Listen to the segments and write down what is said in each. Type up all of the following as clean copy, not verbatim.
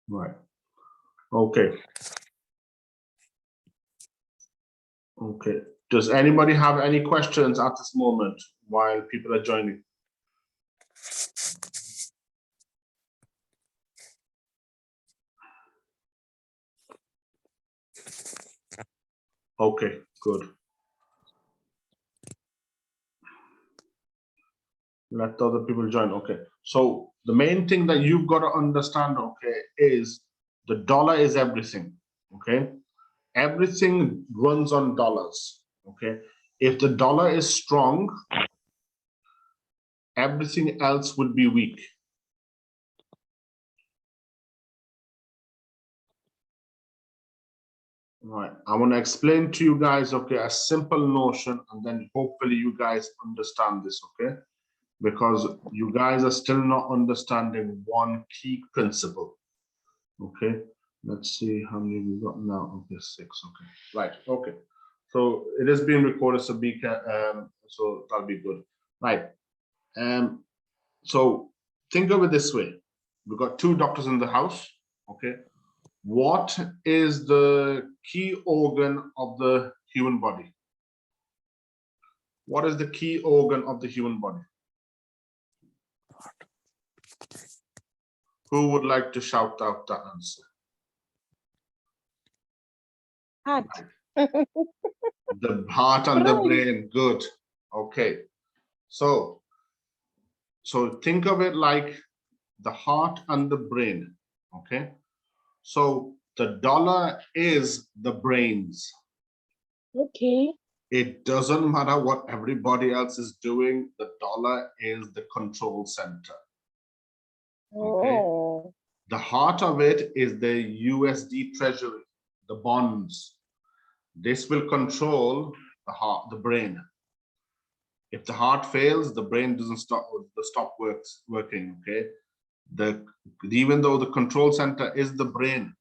Right. Okay. Okay. Does anybody have any questions at this moment while people are joining? Okay, good. Let the other people join. Okay. So the main thing that you've got to understand, okay, is the dollar is everything. Okay. Everything runs on dollars. Okay. If the dollar is strong, everything else will be weak. Right. I want to explain to you guys, okay, a simple notion, and then hopefully you guys understand this, okay? Because you guys are still not understanding one key principle. Okay. Let's see how many we got now. Okay, 6. Okay. Right. Okay. So it is being recorded, so so that'll be good. Right. So think of it this way. We've got 2 doctors in the house. Okay. What is the key organ of the human body? What is the key organ of the human body? Who would like to shout out the answer? Heart. The heart and the brain. Good. Okay. So think of it like the heart and the brain. Okay. So the dollar is the brains. Okay. It doesn't matter what everybody else is doing. The dollar is the control center. Okay. Oh. The heart of it is the USD treasury, the bonds. This will control the heart, the brain. If the heart fails, the brain doesn't stop working. Okay. Even though the control center is the brain,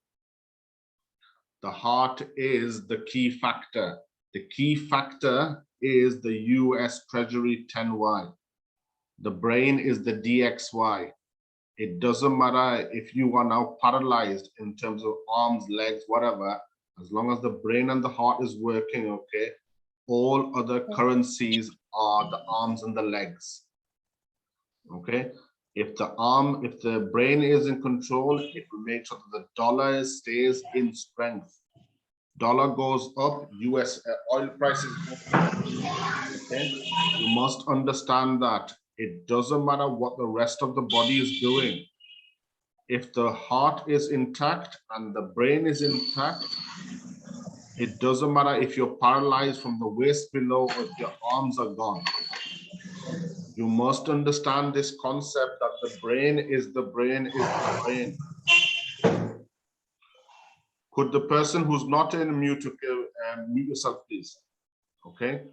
the heart is the key factor. The key factor is the US Treasury 10Y. The brain is the DXY. It doesn't matter if you are now paralyzed in terms of arms, legs, whatever, as long as the brain and the heart is working, okay, all other currencies are the arms and the legs. Okay. If the brain is in control, it will make sure that the dollar stays in strength. Dollar goes up, US oil prices go up. Okay. You must understand that it doesn't matter what the rest of the body is doing. If the heart is intact and the brain is intact, it doesn't matter if you're paralyzed from the waist below or if your arms are gone. You must understand this concept that the brain is the brain is the brain. Could the person who's not in mute mute yourself, please? Okay.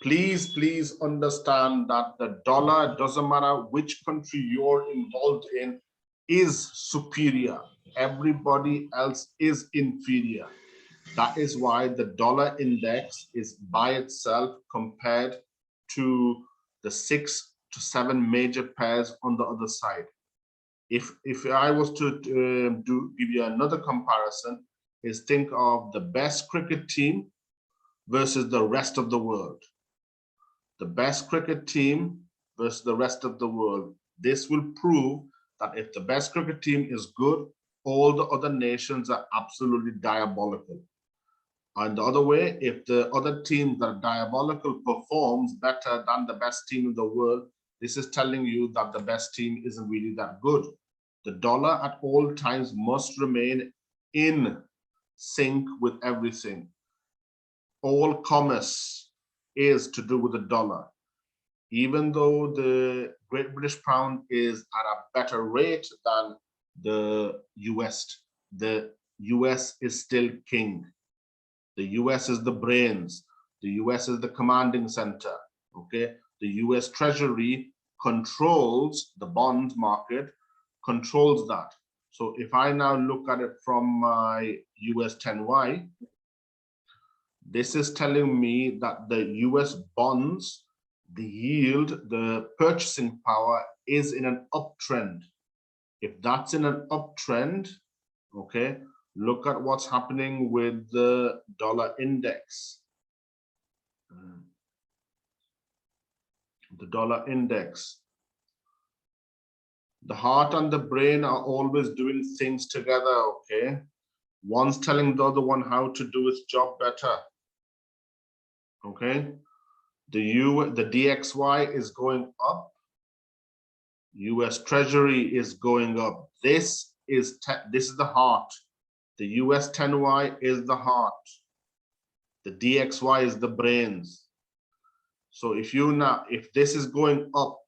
Please understand that the dollar, doesn't matter which country you're involved in, is superior. Everybody else is inferior. That is why the dollar index is by itself compared to the 6 to 7 major pairs on the other side. If I was to give you another comparison, is think of the best cricket team versus the rest of the world. The best cricket team versus the rest of the world. This will prove that if the best cricket team is good, all the other nations are absolutely diabolical. And the other way, if the other team that are diabolical performs better than the best team in the world, this is telling you that the best team isn't really that good. The dollar at all times must remain in sync with everything. All commerce is to do with the dollar. Even though the Great British Pound is at a better rate than the US is still king. The US is the brains. The US is the commanding center. Okay. The US Treasury controls the bond market, controls that. So if I now look at it from my US 10Y, this is telling me that the US bonds, the yield, the purchasing power is in an uptrend. If that's in an uptrend, okay, look at what's happening with the dollar index. The dollar index. The heart and the brain are always doing things together, okay? One's telling the other one how to do its job better, okay? The DXY is going up. US Treasury is going up. This is the heart. The US 10Y is the heart. The DXY is the brains. So if this is going up,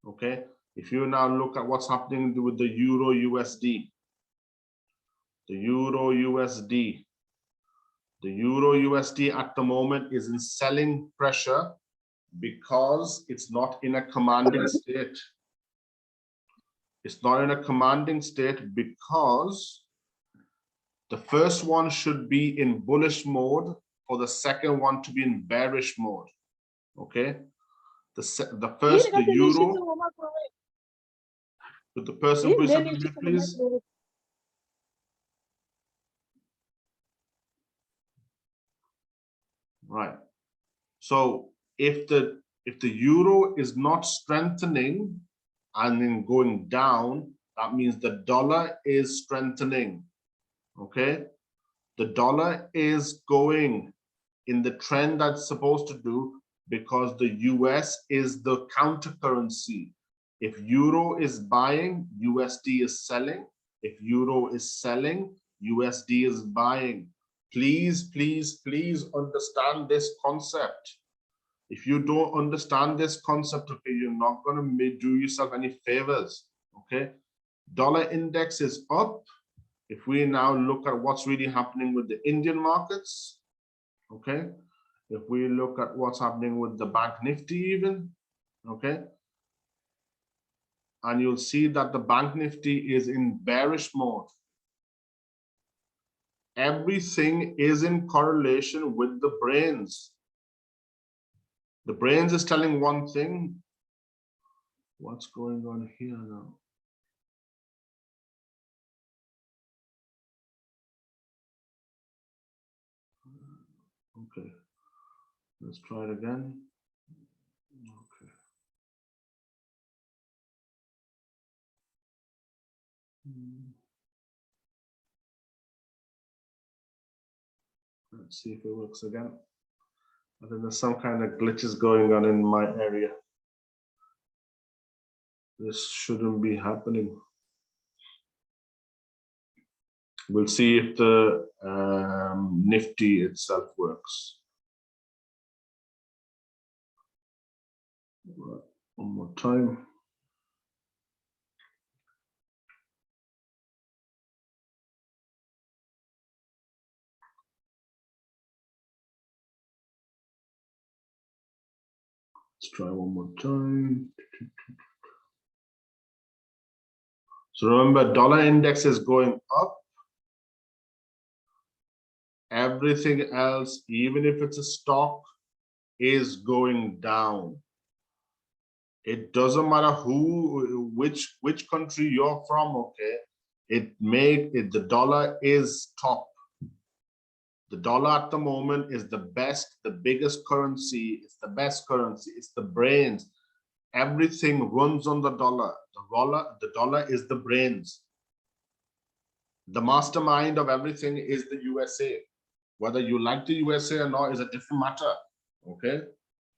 okay, if you now look at what's happening with the Euro USD, the Euro USD at the moment is in selling pressure because it's not in a commanding state. It's not in a commanding state because the first one should be in bullish mode for the second one to be in bearish mode. Okay, the euro. Could the person please unmute, please? Right. So if the euro is not strengthening and then going down, that means the dollar is strengthening. Okay, the dollar is going in the trend that's supposed to do because the US is the counter currency. If euro is buying, USD is selling. If euro is selling, USD is buying. Please, please, please understand this concept. If you don't understand this concept, okay, you're not going to do yourself any favors. Okay, dollar index is up. If we now look at what's really happening with the Indian markets, okay, if we look at what's happening with the bank Nifty even, okay, and you'll see that the bank Nifty is in bearish mode. Everything is in correlation with the brains. The brains is telling one thing. What's going on here now? Okay, let's try it again. Okay. Let's see if it works again. I think there's some kind of glitches going on in my area. This shouldn't be happening. We'll see if the Nifty itself works. One more time. Let's try one more time. So remember, dollar index is going up. Everything else, even if it's a stock, is going down. It doesn't matter which country you're from, okay? The dollar is top. The dollar at the moment is the best, the biggest currency. It's the best currency. It's the brains. Everything runs on the dollar. The dollar is the brains. The mastermind of everything is the USA. Whether you like the USA or not is a different matter. Okay,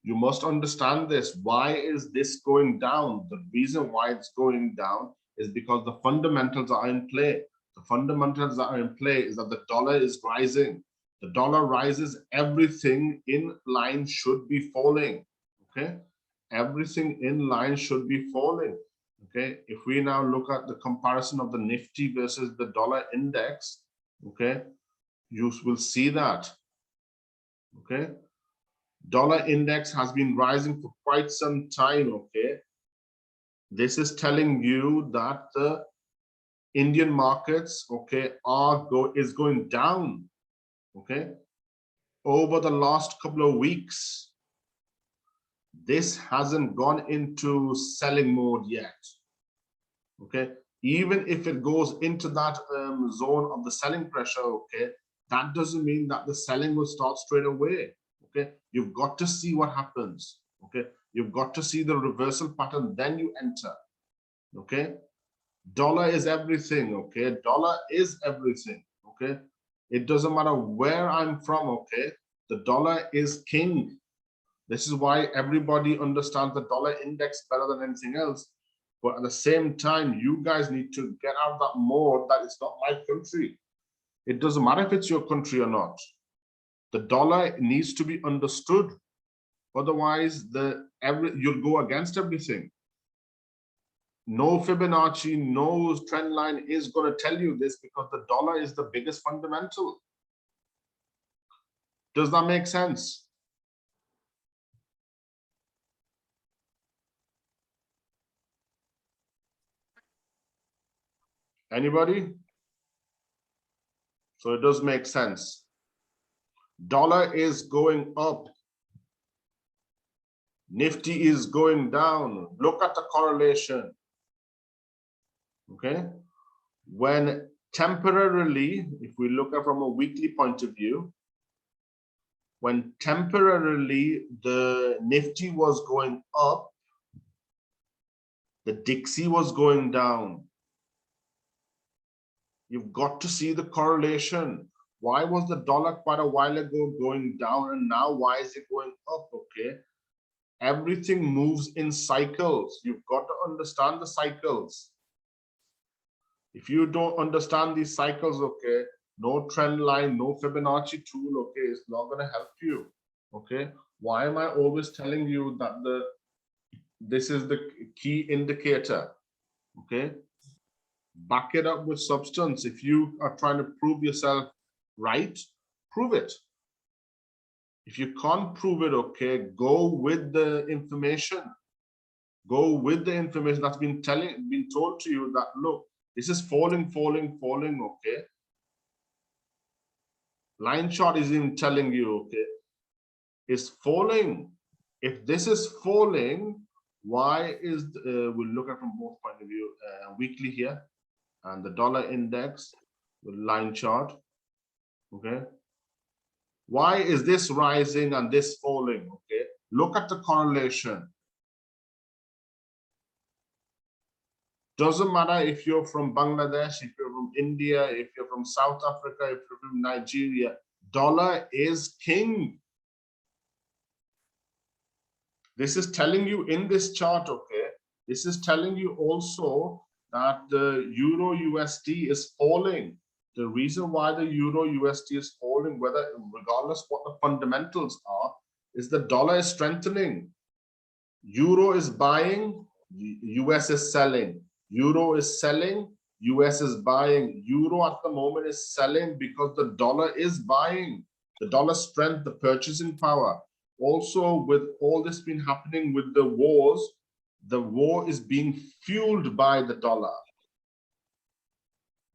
you must understand this. Why is this going down? The reason why it's going down is because the fundamentals are in play. The fundamentals that are in play is that the dollar is rising. The dollar rises, everything in line should be falling. Okay, everything in line should be falling. Okay, if we now look at the comparison of the Nifty versus the dollar index, okay, you will see that. Okay, dollar index has been rising for quite some time. Okay, this is telling you that the Indian markets, okay, is going down. Okay, over the last couple of weeks, this hasn't gone into selling mode yet. Okay, even if it goes into that zone of the selling pressure, okay, that doesn't mean that the selling will start straight away. Okay, you've got to see what happens. Okay, you've got to see the reversal pattern, then you enter. Okay, dollar is everything. Okay, dollar is everything. Okay, it doesn't matter where I'm from. Okay, the dollar is king. This is why everybody understands the dollar index better than anything else. But at the same time, you guys need to get out of that mode that it's not my country. It doesn't matter if it's your country or not. The dollar needs to be understood. Otherwise, you'll go against everything. No Fibonacci, no trend line is going to tell you this because the dollar is the biggest fundamental. Does that make sense? Anybody? So it does make sense. Dollar is going up. Nifty is going down. Look at the correlation. Okay. When temporarily, if we look at from a weekly point of view, when temporarily the Nifty was going up, the Dixie was going down. You've got to see the correlation. Why was the dollar quite a while ago going down and now why is it going up? Okay. Everything moves in cycles. You've got to understand the cycles. If you don't understand these cycles, okay, no trend line, no Fibonacci tool, okay, it's not going to help you. Okay. Why am I always telling you that this is the key indicator? Okay. Back it up with substance. If you are trying to prove yourself right, prove it. If you can't prove it, okay, go with the information. Go with the information that's been told to you that look, this is falling, okay. Line chart is even telling you, okay, it's falling. If this is falling, why is we'll look at from both point of view, weekly here, and the dollar index, the line chart, okay. Why is this rising and this falling? Okay, look at the correlation. Doesn't matter if you're from Bangladesh, if you're from India, if you're from South Africa, if you're from Nigeria, dollar is king. This is telling you in this chart, okay, this is telling you also that the Euro USD is falling. The reason why the Euro USD is falling, regardless what the fundamentals are, is the dollar is strengthening. Euro is buying, US is selling. Euro is selling, US is buying. Euro at the moment is selling because the dollar is buying. The dollar strength, the purchasing power. Also, with all this been happening with the wars, the war is being fueled by the dollar.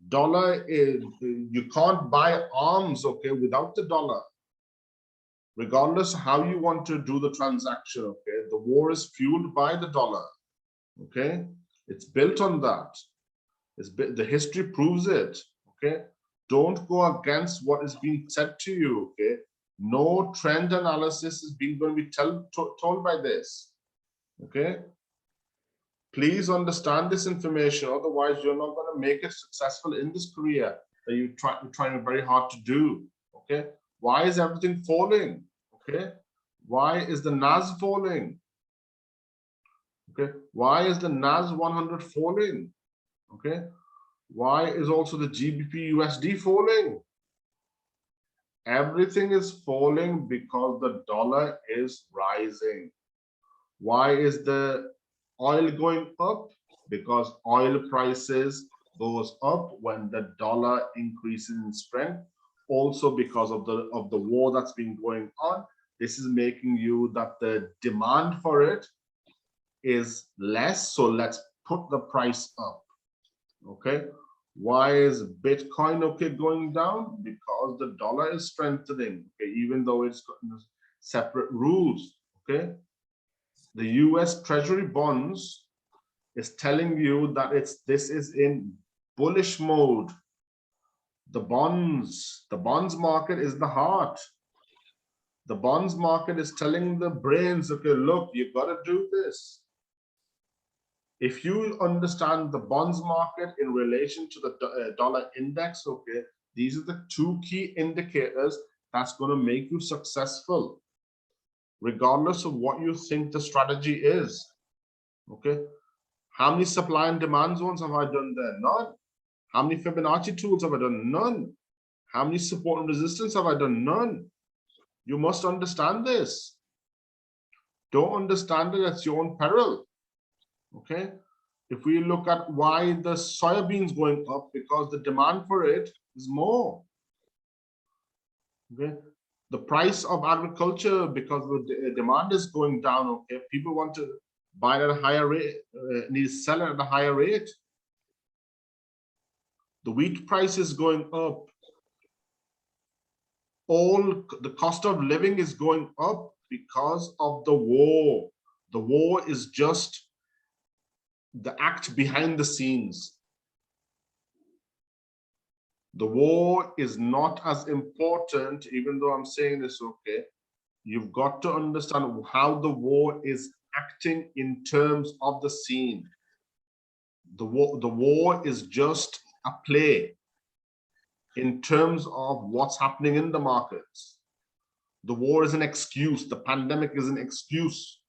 Dollar is, you can't buy arms, okay, without the dollar. Regardless how you want to do the transaction, okay, the war is fueled by the dollar. Okay, it's built on that. The history proves it. Okay, don't go against what is being said to you. Okay, no trend analysis is being going to be told by this. Okay, please understand this information. Otherwise, you're not going to make it successful in this career that you're trying very hard to do. Okay, why is everything falling? Okay, why is the NAS falling? Okay, why is the NAS 100 falling? Okay, why is also the GBP USD falling? Everything is falling because the dollar is rising. Why is the oil going up? Because oil prices goes up when the dollar increases in strength. Also because of the war that's been going on. This is making you that the demand for it is less, so let's put the price up. Okay, why is Bitcoin okay going down? Because the dollar is strengthening, okay, even though it's got separate rules. Okay, the US Treasury bonds is telling you that this is in bullish mode. The bonds market is the heart. The bonds market is telling the brains, okay, look, you got to do this. If you understand the bonds market in relation to the dollar index, okay, these are the two key indicators that's going to make you successful, regardless of what you think the strategy is. Okay, how many supply and demand zones have I done there? None. How many Fibonacci tools have I done? None. How many support and resistance have I done? None. You must understand this. Don't understand it at your own peril. Okay, if we look at why the soybeans going up, because the demand for it is more. Okay, the price of agriculture, because the demand is going down. Okay, people want to buy at a higher rate, need to sell it at a higher rate. The wheat price is going up. All the cost of living is going up because of the war. The war is just the act behind the scenes. The war is not as important, even though I'm saying this, okay? You've got to understand how the war is acting in terms of the scene. The war is just a play in terms of what's happening in the markets. The war is an excuse. The pandemic is an excuse.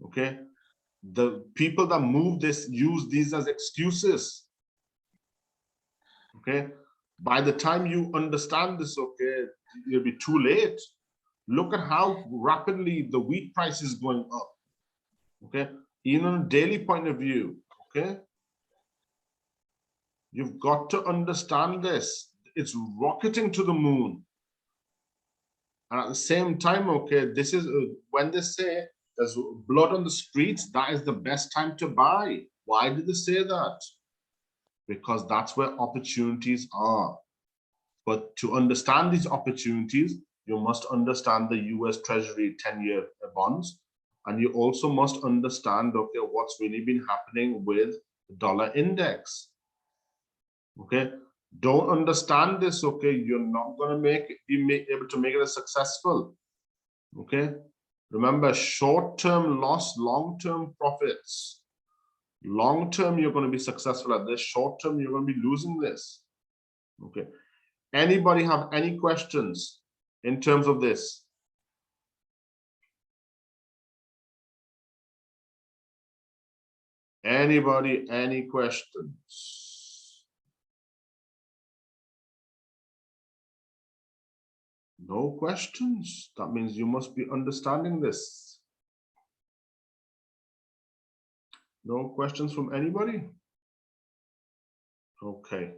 Okay? The people that move this use these as excuses. Okay? By the time you understand this, okay, it'll be too late. Look at how rapidly the wheat price is going up. Okay? Even on a daily point of view. Okay? You've got to understand this. It's rocketing to the moon. And at the same time, okay, this is when they say there's blood on the streets, that is the best time to buy. Why did they say that? Because that's where opportunities are. But to understand these opportunities, you must understand the US Treasury 10-year bonds. And you also must understand, okay, what's really been happening with the dollar index. Okay, don't understand this, okay, you're not going to be able to make it as successful. Okay, remember, short-term loss, long-term profits. Long-term, you're going to be successful at this. Short-term, you're going to be losing this. Okay, anybody have any questions in terms of this? Anybody, any questions? No questions. That means you must be understanding this. No questions from anybody? Okay.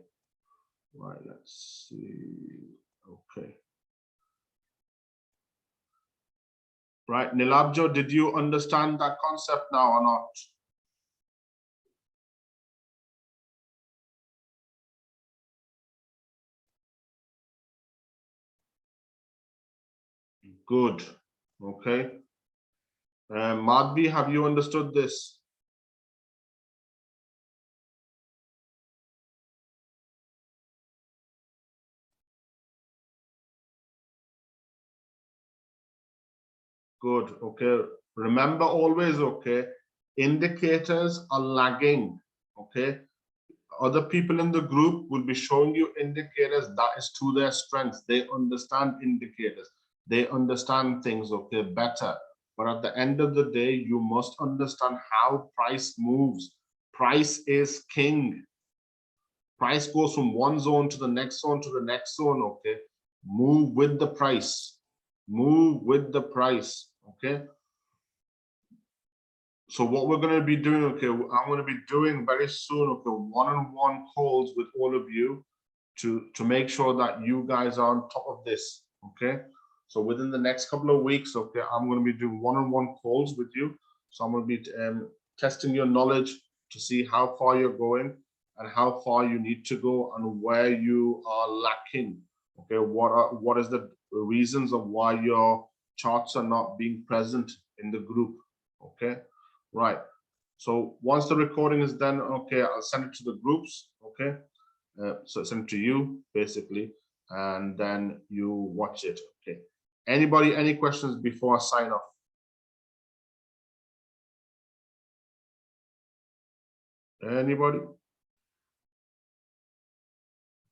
Right, let's see. Okay. Right, Nilabjo, did you understand that concept now or not? Good. Okay. Madhvi, have you understood this? Good. Okay. Remember always, okay, indicators are lagging. Okay. Other people in the group will be showing you indicators that is to their strengths. They understand indicators. They understand things, okay, better. But at the end of the day, you must understand how price moves. Price is king. Price goes from one zone to the next zone to the next zone, okay? Move with the price. Move with the price, okay? So what we're going to be doing, okay, I'm going to be doing very soon, okay, one-on-one calls with all of you to make sure that you guys are on top of this, okay? So within the next couple of weeks, okay, I'm going to be doing one-on-one calls with you. So I'm going to be testing your knowledge to see how far you're going and how far you need to go and where you are lacking. Okay, what is the reasons of why your charts are not being present in the group? Okay, right. So once the recording is done, okay, I'll send it to the groups, okay? So send it to you, basically, and then you watch it, okay? Anybody, any questions before I sign off? Anybody?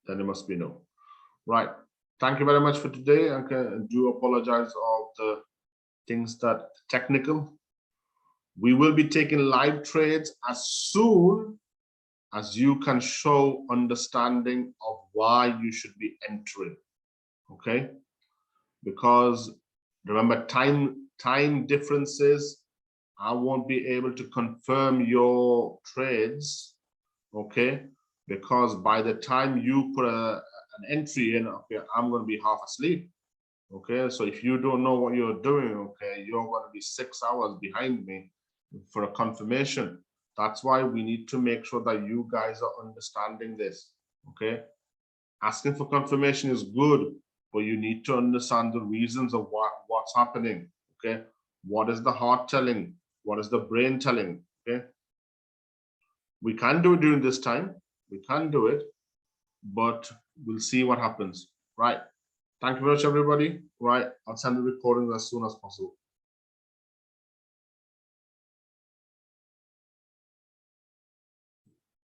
Then it must be no. Right. Thank you very much for today. I do apologize of the things that technical. We will be taking live trades as soon as you can show understanding of why you should be entering. Okay? Because remember, time differences, I won't be able to confirm your trades, okay? Because by the time you put an entry in, okay, I'm going to be half asleep, okay? So if you don't know what you're doing, okay, you're going to be 6 hours behind me for a confirmation. That's why we need to make sure that you guys are understanding this, okay? Asking for confirmation is good, but you need to understand the reasons of what's happening, okay? What is the heart telling? What is the brain telling, okay? We can do it during this time. We can do it, but we'll see what happens, right? Thank you very much, everybody. Right, I'll send the recording as soon as possible.